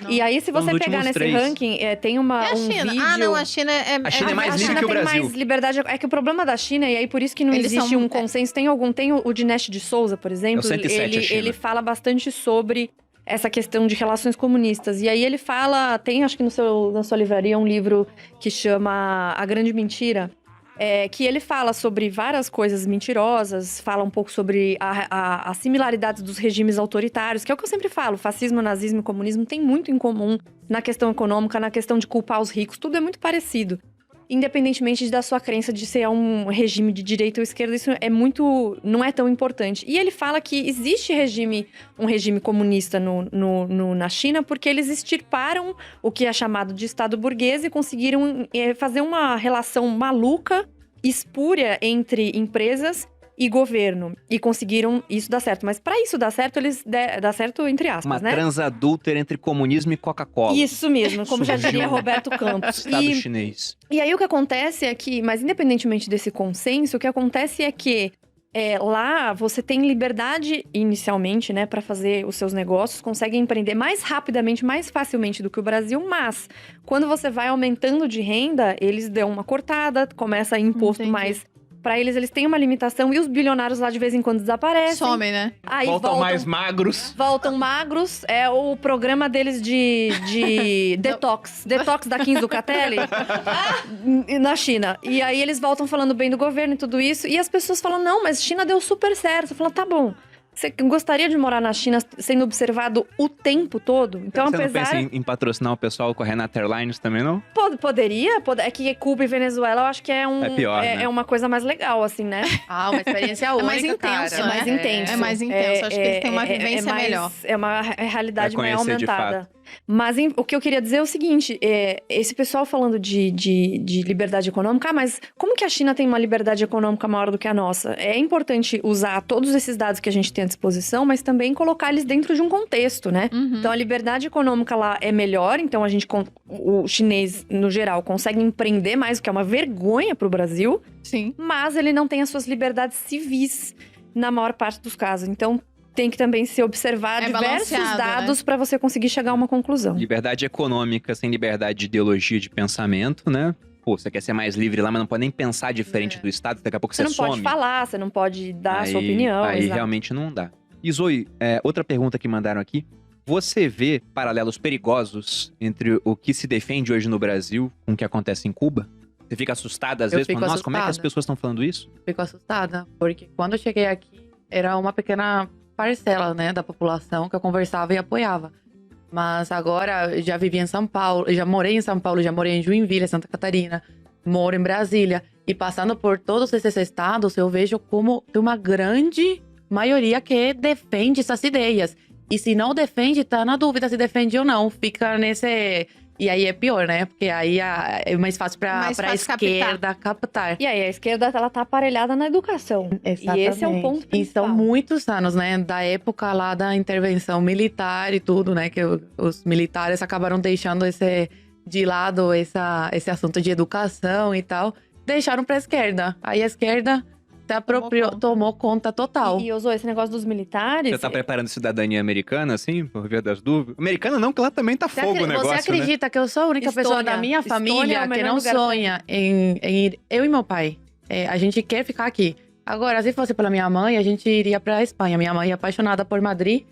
E aí, se você pegar nesse ranking, tem um China? vídeo... Ah, não, a China é... A China é mais livre que o Brasil. A China tem mais liberdade. É que o problema da China, e aí por isso que não existe um consenso, tem o Dinesh de Souza, por exemplo, é o 107, ele fala bastante sobre essa questão de relações comunistas. E aí ele fala, tem acho que na sua livraria um livro que chama A Grande Mentira, que ele fala sobre várias coisas mentirosas, fala um pouco sobre as similaridades dos regimes autoritários, que é o que eu sempre falo, fascismo, nazismo e comunismo tem muito em comum na questão econômica, na questão de culpar os ricos, tudo é muito parecido. Independentemente da sua crença de ser um regime de direita ou esquerda, isso não é tão importante. E ele fala que existe um regime comunista na China porque eles extirparam o que é chamado de Estado burguês e conseguiram fazer uma relação maluca, espúria entre empresas e governo. E conseguiram isso dar certo. Mas pra isso dar certo, dá certo entre aspas, né? Uma transadúltera entre comunismo e Coca-Cola. Isso mesmo, como já diria Roberto Campos. Estado chinês. E aí o que acontece é que, mas independentemente desse consenso, o que acontece é que lá você tem liberdade inicialmente, né, para fazer os seus negócios, consegue empreender mais rapidamente, mais facilmente do que o Brasil, mas quando você vai aumentando de renda, eles dão uma cortada, começa a imposto mais... Pra eles têm uma limitação e os bilionários lá de vez em quando desaparecem. Somem, né? Aí voltam mais magros. Voltam magros. É o programa deles de detox. Detox da 15 Ducatelli na China. E aí eles voltam falando bem do governo e tudo isso. E as pessoas falam, não, mas China deu super certo. Você fala, tá bom. Você gostaria de morar na China sendo observado o tempo todo? Então, você não pensa em patrocinar o pessoal com a Renata Airlines também, não? Poderia. É que Cuba e Venezuela, eu acho que é pior, né? uma coisa mais legal, assim, né? Uma experiência única, mais intenso, cara. É mais intenso. É mais intenso. Acho que eles têm uma vivência melhor. É uma realidade mais aumentada. De Mas o que eu queria dizer é o seguinte, esse pessoal falando de liberdade econômica, mas como que a China tem uma liberdade econômica maior do que a nossa? É importante usar todos esses dados que a gente tem à disposição, mas também colocar eles dentro de um contexto, né? Uhum. Então, a liberdade econômica lá é melhor, então o chinês, no geral, consegue empreender mais, o que é uma vergonha pro Brasil. Sim. Mas ele não tem as suas liberdades civis na maior parte dos casos. Então, tem que também se observar diversos dados, né, para você conseguir chegar a uma conclusão. Liberdade econômica sem liberdade de ideologia, de pensamento, né? Pô, você quer ser mais livre lá, mas não pode nem pensar diferente do Estado, daqui a pouco você some. Você não pode falar, você não pode dar a sua opinião. Aí exato. Realmente não dá. E Zoe, outra pergunta que mandaram aqui. Você vê paralelos perigosos entre o que se defende hoje no Brasil com o que acontece em Cuba? Você fica assustada às vezes? Nossa, como é que as pessoas estão falando isso? Fico assustada, porque quando eu cheguei aqui, era uma pequena parcela, né, da população que eu conversava e apoiava. Mas agora, eu já vivi em São Paulo, já morei em São Paulo, já morei em Joinville, Santa Catarina, moro em Brasília. E passando por todos esses estados, eu vejo como tem uma grande maioria que defende essas ideias. E se não defende, tá na dúvida se defende ou não. Fica nesse... E aí é pior, né? Porque aí é mais fácil pra esquerda captar. E aí a esquerda, ela tá aparelhada na educação. Exatamente. E esse é o ponto principal. E são muitos anos, né? Da época lá da intervenção militar e tudo, né? Que os militares acabaram deixando de lado esse assunto de educação e tal. Deixaram pra esquerda. Aí a esquerda tomou conta total. E usou esse negócio dos militares. Você tá preparando cidadania americana, assim, por via das dúvidas? Americana não, que lá também tá fogo o negócio, Você acredita, né, que eu sou a única pessoa da minha família que não sonha em ir... Eu e meu pai, a gente quer ficar aqui. Agora, se fosse pela minha mãe, a gente iria pra Espanha. Minha mãe é apaixonada por Madrid.